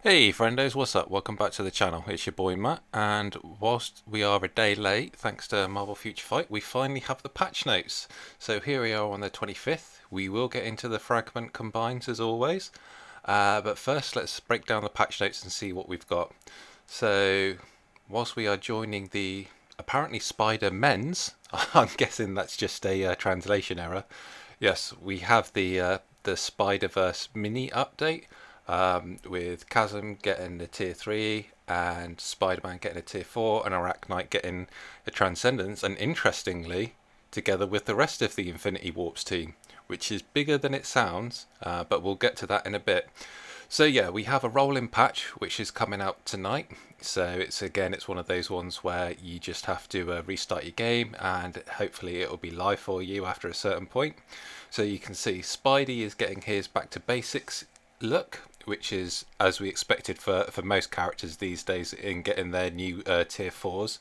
Hey friendos, what's up? Welcome back to the channel. It's your boy Matt, and whilst we are a day late, thanks to Marvel Future Fight, we finally have the patch notes. So here we are on the 25th. We will get into the fragment combines as always, but first let's break down the patch notes and see what we've got. So whilst we are joining the apparently Spidermen's, I'm guessing that's just a translation error. Yes, we have the Spider-Verse mini update with Chasm getting the tier 3 and Spider-Man getting a tier 4 and Arachnite getting a Transcendence, and interestingly, together with the rest of the Infinity Warps team, which is bigger than it sounds, but we'll get to that in a bit. So yeah, we have a rolling patch which is coming out tonight. So it's one of those ones where you just have to restart your game and hopefully it'll be live for you after a certain point. So you can see Spidey is getting his back to basics look, which is as we expected for most characters these days in getting their new tier 4s.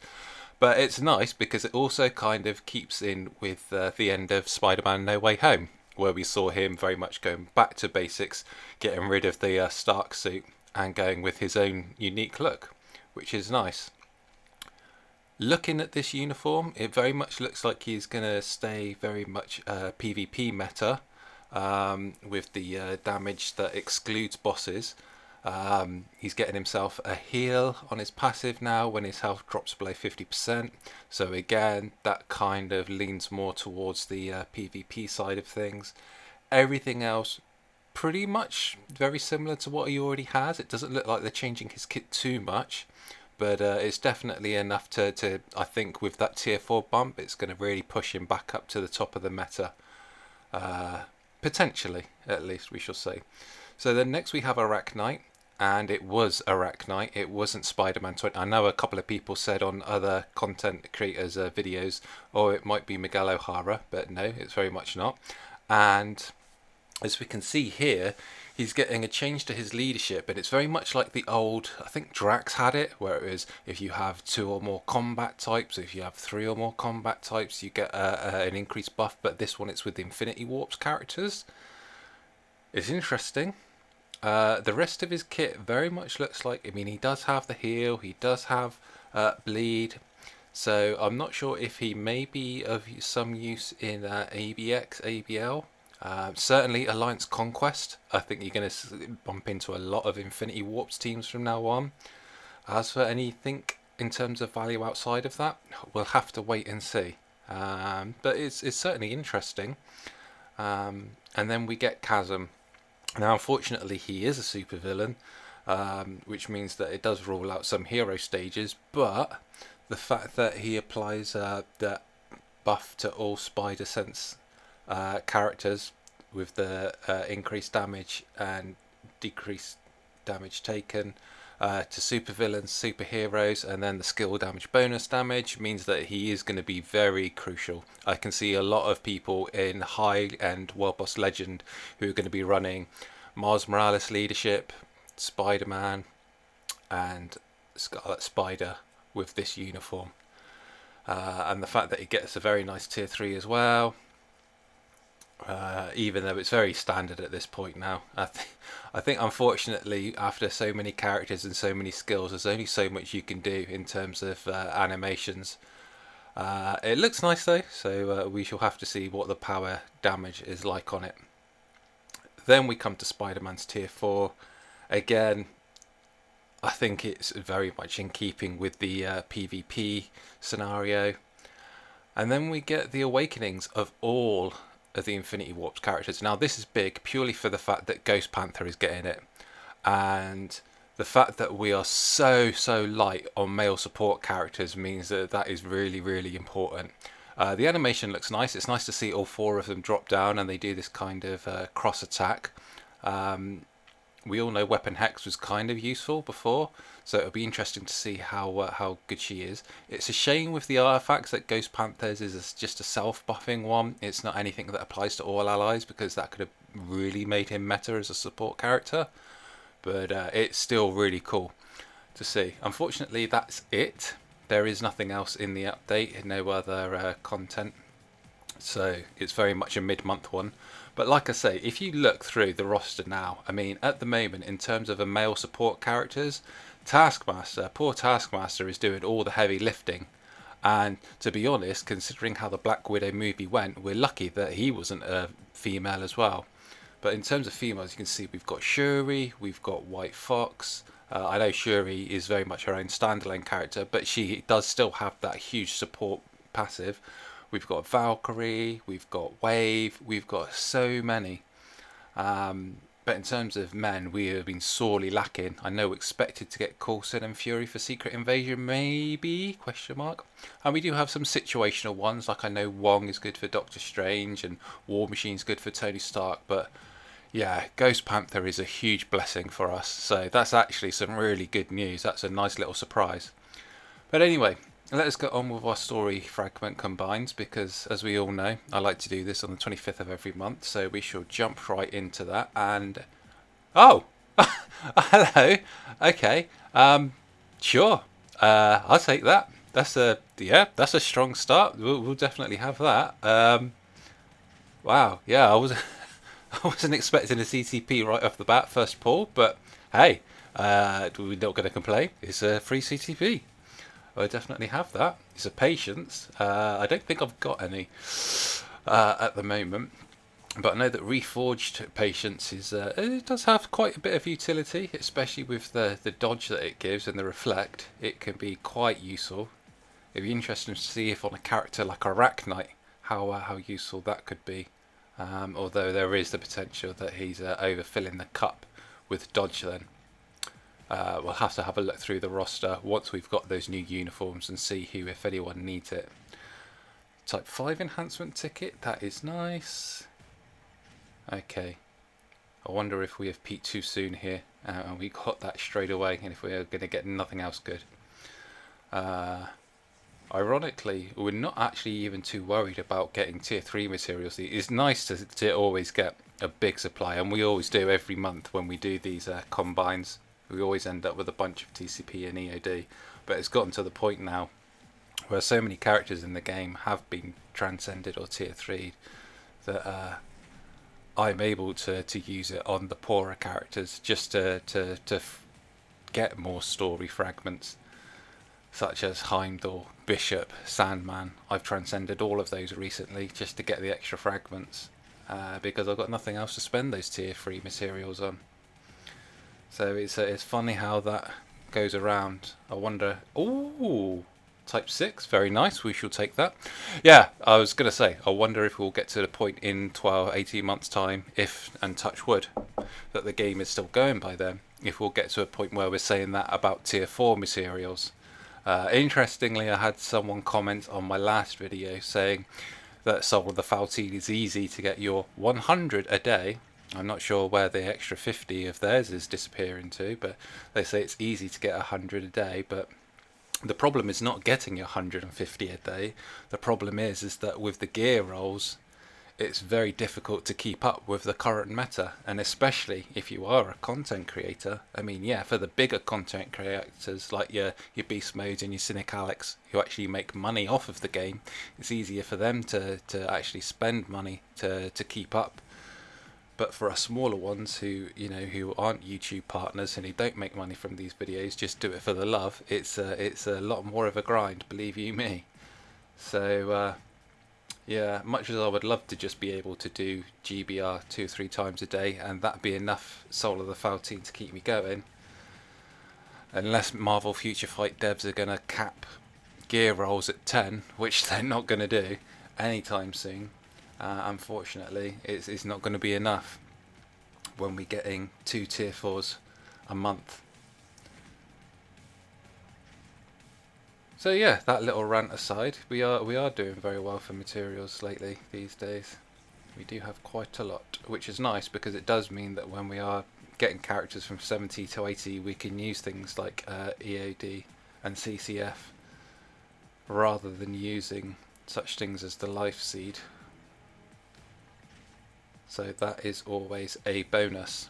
But it's nice because it also kind of keeps in with the end of Spider-Man No Way Home, where we saw him very much going back to basics, getting rid of the Stark suit and going with his own unique look, which is nice. Looking at this uniform, it very much looks like he's going to stay very much PvP meta, with the damage that excludes bosses. He's getting himself a heal on his passive now when his health drops below 50%. So again, that kind of leans more towards the PvP side of things. Everything else pretty much very similar to what he already has. It doesn't look like they're changing his kit too much, but it's definitely enough to I think with that tier 4 bump, it's going to really push him back up to the top of the meta. Potentially, at least, we shall see. So then next we have Arachnite, and it was Arachnite. It wasn't Spider-Man 20. I know a couple of people said on other content creators' videos, oh, it might be Miguel O'Hara, but no, it's very much not. And as we can see here, he's getting a change to his leadership, and it's very much like the old, I think Drax had it, where it was if you have 2 or more combat types, if you have 3 or more combat types, you get an increased buff, but this one it's with the Infinity Warps characters. It's interesting. The rest of his kit very much looks like, I mean, he does have the heal, he does have bleed, so I'm not sure if he may be of some use in ABX, ABL. Certainly Alliance Conquest. I think you're going to bump into a lot of Infinity Warps teams from now on. As for anything in terms of value outside of that, we'll have to wait and see. But it's certainly interesting. And then we get Chasm. Now, unfortunately, he is a supervillain, which means that it does rule out some hero stages. But the fact that he applies that buff to all Spider Sense characters with the increased damage and decreased damage taken to supervillains, superheroes, and then the skill damage bonus damage means that he is going to be very crucial. I can see a lot of people in high end World Boss Legend who are going to be running Mars Morales leadership, Spider-Man, and Scarlet Spider with this uniform. And the fact that he gets a very nice tier 3 as well, even though it's very standard at this point now. I think unfortunately after so many characters and so many skills, there's only so much you can do in terms of animations. It looks nice though, so we shall have to see what the power damage is like on it. Then we come to Spider-Man's tier 4. Again, I think it's very much in keeping with the PvP scenario. And then we get the awakenings of all of the Infinity Warps characters. Now this is big purely for the fact that Ghost Panther is getting it, and the fact that we are so light on male support characters means that that is really important. The animation looks nice. It's nice to see all 4 of them drop down and they do this kind of cross attack. We all know Weapon Hex was kind of useful before, so it'll be interesting to see how good she is. It's a shame with the artifacts that Ghost Panthers is just a self-buffing one. It's not anything that applies to all allies, because that could have really made him meta as a support character. But it's still really cool to see. Unfortunately, that's it. There is nothing else in the update, no other content. So it's very much a mid-month one. But like I say, if you look through the roster now, I mean, at the moment, in terms of the male support characters, poor Taskmaster is doing all the heavy lifting. And to be honest, considering how the Black Widow movie went, we're lucky that he wasn't a female as well. But in terms of females, you can see we've got Shuri, we've got White Fox. I know Shuri is very much her own standalone character, but she does still have that huge support passive. We've got Valkyrie, we've got Wave, we've got so many. But in terms of men, we have been sorely lacking. I know expected to get Coulson and Fury for Secret Invasion, maybe? Question mark. And we do have some situational ones, like I know Wong is good for Doctor Strange and War Machine's good for Tony Stark, but yeah, Ghost Panther is a huge blessing for us. So that's actually some really good news. That's a nice little surprise. But anyway, let us get on with our story fragment combines because, as we all know, I like to do this on the 25th of every month. So we shall jump right into that. And oh, hello. Okay, sure. I'll take that. That's a strong start. We'll definitely have that. Wow, yeah, I wasn't expecting a CTP right off the bat, first pull, but hey, we're not going to complain. It's a free CTP. I definitely have that. It's a patience. I don't think I've got any at the moment, but I know that reforged patience is it does have quite a bit of utility, especially with the dodge that it gives and the reflect. It can be quite useful. It'd be interesting to see if on a character like Arachnite how useful that could be. Although there is the potential that he's overfilling the cup with dodge then. We'll have to have a look through the roster once we've got those new uniforms and see who, if anyone, needs it. Type 5 enhancement ticket, that is nice. Okay, I wonder if we have peaked too soon here and we got that straight away and if we're going to get nothing else good. Ironically, we're not actually even too worried about getting tier 3 materials. It's nice to always get a big supply, and we always do every month when we do these combines. We always end up with a bunch of TCP and EOD, but it's gotten to the point now where so many characters in the game have been transcended or tier 3 that I'm able to use it on the poorer characters just to get more story fragments, such as Heimdall, Bishop, Sandman. I've transcended all of those recently just to get the extra fragments because I've got nothing else to spend those tier 3 materials on. So it's funny how that goes around. I wonder. Ooh, type 6, very nice. We shall take that. Yeah, I was going to say, I wonder if we'll get to the point in 12, 18 months' time, if, and touch wood, that the game is still going by then. If we'll get to a point where we're saying that about tier 4 materials. Interestingly, I had someone comment on my last video saying that Soul of the Faltine is easy to get your 100 a day. I'm not sure where the extra 50 of theirs is disappearing to, but they say it's easy to get 100 a day. But the problem is not getting your 150 a day. The problem is that with the gear rolls, it's very difficult to keep up with the current meta, and especially if you are a content creator. I mean, yeah, for the bigger content creators like your Beast Modes and your Cynic Alex, who actually make money off of the game, it's easier for them to actually spend money to keep up. But for us smaller ones who aren't YouTube partners and who don't make money from these videos, just do it for the love, it's a lot more of a grind, believe you me. So yeah, much as I would love to just be able to do GBR 2 or 3 times a day and that be enough Soul of the Faltine to keep me going, unless Marvel Future Fight devs are going to cap gear rolls at 10, which they're not going to do anytime soon, unfortunately, it's not going to be enough when we're getting 2 tier 4s a month. So yeah, that little rant aside, we are doing very well for materials lately these days. We do have quite a lot, which is nice because it does mean that when we are getting characters from 70 to 80, we can use things like EOD and CCF rather than using such things as the life seed. So that is always a bonus.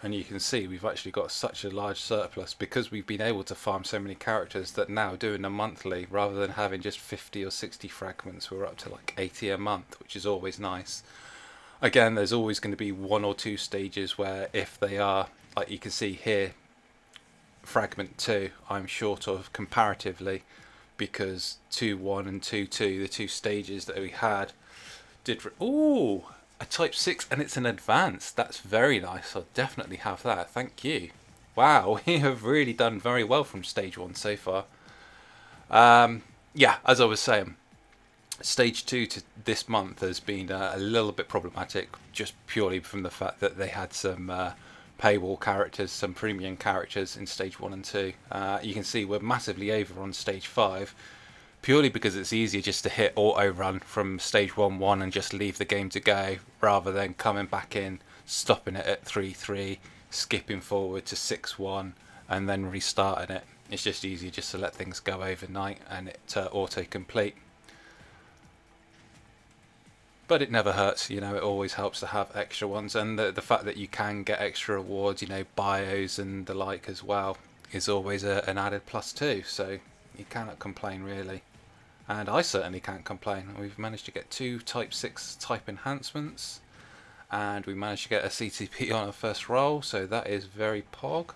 And you can see we've actually got such a large surplus because we've been able to farm so many characters that now doing a monthly rather than having just 50 or 60 fragments, we're up to like 80 a month, which is always nice. Again, there's always going to be one or two stages where if they are, like you can see here, fragment 2 I'm short of comparatively, because 2-1 and 2-2, the two stages that we had, did... Ooh! A type 6 and it's an advanced. That's very nice. I'll definitely have that. Thank you. Wow, we have really done very well from stage 1 so far. Yeah, as I was saying, stage 2 to this month has been a little bit problematic, just purely from the fact that they had some paywall characters, some premium characters in stage 1 and 2. You can see we're massively over on stage 5, purely because it's easier just to hit auto run from stage 1-1 and just leave the game to go, rather than coming back in, stopping it at 3-3, skipping forward to 6-1 and then restarting it. It's just easier just to let things go overnight and it auto complete. But it never hurts, you know, it always helps to have extra ones, and the fact that you can get extra rewards, you know, bios and the like as well, is always an added plus too, so you cannot complain really. And I certainly can't complain. We've managed to get 2 type 6 type enhancements, and we managed to get a CTP on our first roll, so that is very pog.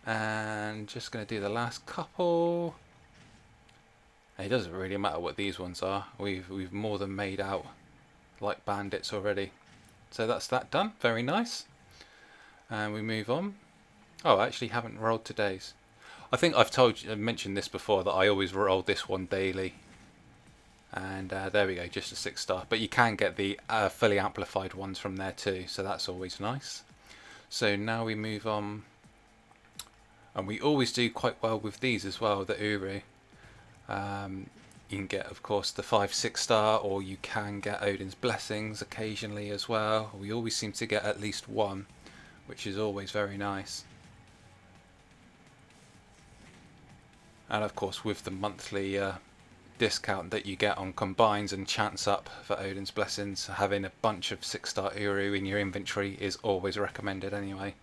And just going to do the last couple. It doesn't really matter what these ones are, we've more than made out like bandits already. So that's that done, very nice. And we move on. Oh, I actually haven't rolled today's. I think I've mentioned this before, that I always roll this one daily. And there we go, just a 6-star. But you can get the fully amplified ones from there too, so that's always nice. So now we move on. And we always do quite well with these as well, the Uru. You can get, of course, the 5-6-star, or you can get Odin's Blessings occasionally as well. We always seem to get at least one, which is always very nice. And of course, with the monthly discount that you get on combines and chance up for Odin's Blessings, having a bunch of 6-star Uru in your inventory is always recommended anyway.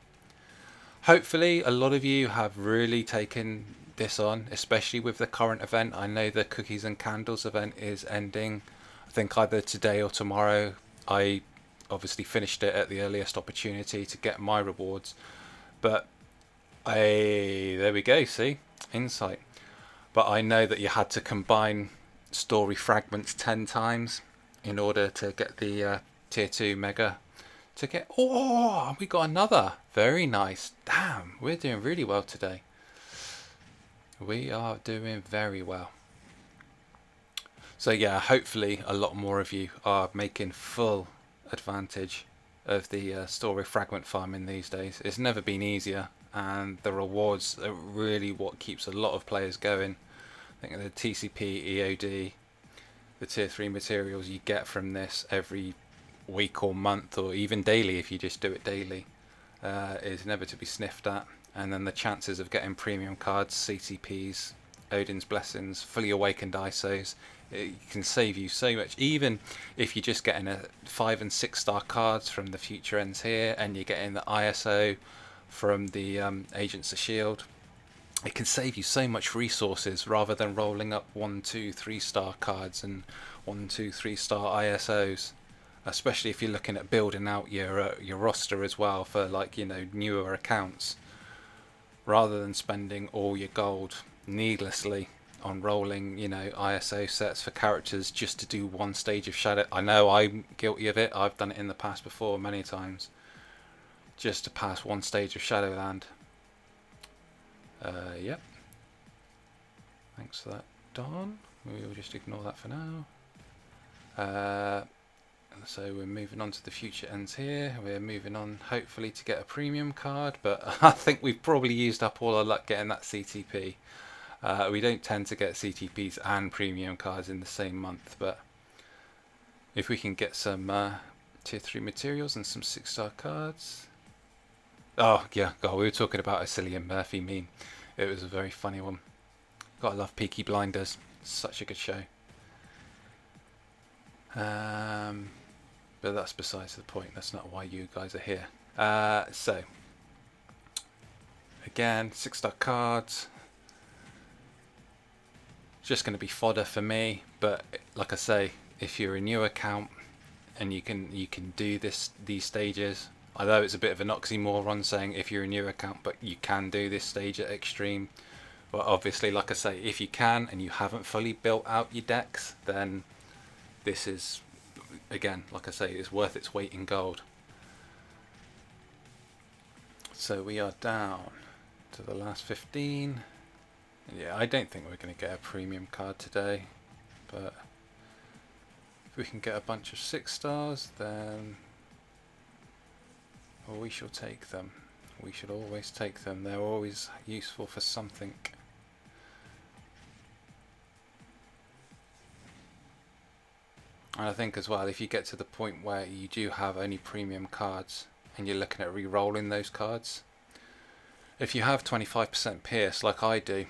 Hopefully a lot of you have really taken this on, especially with the current event. I know the Cookies and Candles event is ending, I think either today or tomorrow. I obviously finished it at the earliest opportunity to get my rewards, but there we go, see, insight. But I know that you had to combine story fragments 10 times in order to get the tier 2 mega ticket. Oh, we got another. Very nice. Damn, we're doing really well today. We are doing very well. So yeah, hopefully a lot more of you are making full advantage of the story fragment farming these days. It's never been easier, and the rewards are really what keeps a lot of players going. I think the TCP, EOD, the tier 3 materials you get from this every week or month, or even daily if you just do it daily, is never to be sniffed at. And then the chances of getting premium cards, CTPs, Odin's Blessings, fully awakened ISOs, it can save you so much. Even if you're just getting a 5 and 6-star cards from the Future Ends here, and you're getting the ISO from the Agents of Shield, it can save you so much resources rather than rolling up 1, 2, 3-star cards and 1, 2, 3-star ISOs. Especially if you're looking at building out your roster as well for, like, you know, newer accounts, rather than spending all your gold needlessly on rolling, you know, ISO sets for characters just to do one stage of Shadow. I know I'm guilty of it. I've done it in the past before many times, just to pass one stage of Shadowland. Yep. Thanks for that, Don. We'll just ignore that for now. So we're moving on to the Future Ends here. We're moving on hopefully to get a premium card, but I think we've probably used up all our luck getting that CTP. We don't tend to get CTPs and premium cards in the same month, but if we can get some tier 3 materials and some 6-star cards. Oh yeah, God, we were talking about a Cillian Murphy meme. It was a very funny one. Gotta love Peaky Blinders. Such a good show. But that's besides the point. That's not why you guys are here. So again, 6-star cards. Just going to be fodder for me, but like I say, if you're a new account and you can do these stages, although it's a bit of an oxymoron saying if you're a new account, but you can do this stage at extreme. But obviously, like I say, if you can and you haven't fully built out your decks, then this is, again, like I say, it's worth its weight in gold. So we are down to the last 15. Yeah, I don't think we're going to get a premium card today, but if we can get a bunch of 6 stars, then we shall take them. We should always take them. They're always useful for something. And I think as well, if you get to the point where you do have only premium cards and you're looking at re-rolling those cards, if you have 25% pierce like I do,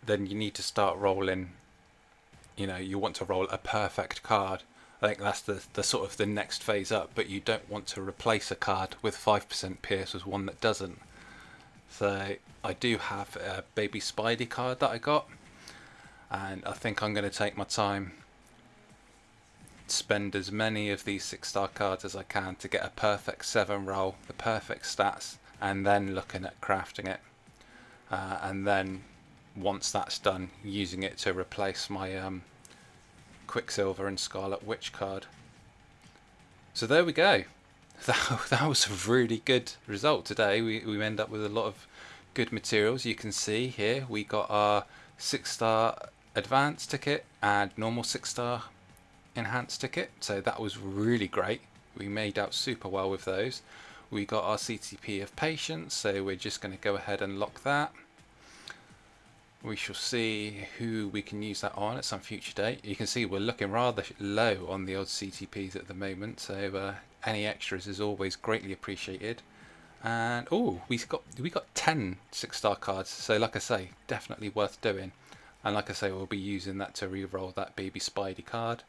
then you need to start rolling, you know, you want to roll a perfect card. I think that's the sort of the next phase up, but you don't want to replace a card with 5% pierce with one that doesn't. So I do have a baby Spidey card that I got, and I think I'm going to take my time, spend as many of these 6-star cards as I can to get a perfect 7 roll, the perfect stats, and then looking at crafting it, and then once that's done, using it to replace my Quicksilver and Scarlet Witch card. So there we go. That was a really good result today. We end up with a lot of good materials. You can see here we got our 6-star advanced ticket and normal 6-star enhanced ticket, so that was really great. We made out super well with those. We got our CTP of Patience, so we're just going to go ahead and lock that. We shall see who we can use that on at some future date. You can see we're looking rather low on the odd CTPs at the moment, so any extras is always greatly appreciated. And oh, we got 10 6-star cards, so like I say, definitely worth doing. And like I say, we'll be using that to re-roll that baby Spidey card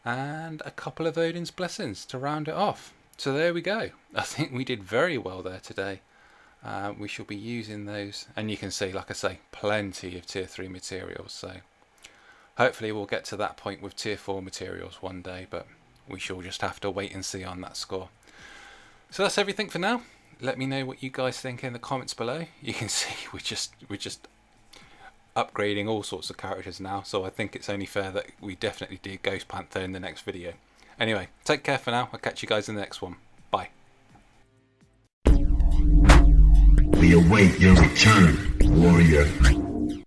and a couple of Odin's Blessings to round it off. So there we go. I think we did very well there today. We shall be using those, and you can see, like I say, plenty of tier 3 materials, so hopefully we'll get to that point with tier 4 materials one day, but we shall just have to wait and see on that score. So that's everything for now. Let me know what you guys think in the comments below. You can see we're just upgrading all sorts of characters now, so I think it's only fair that we definitely do Ghost Panther in the next video. Anyway, take care for now. I'll catch you guys in the next one. Bye. We await your return, warrior.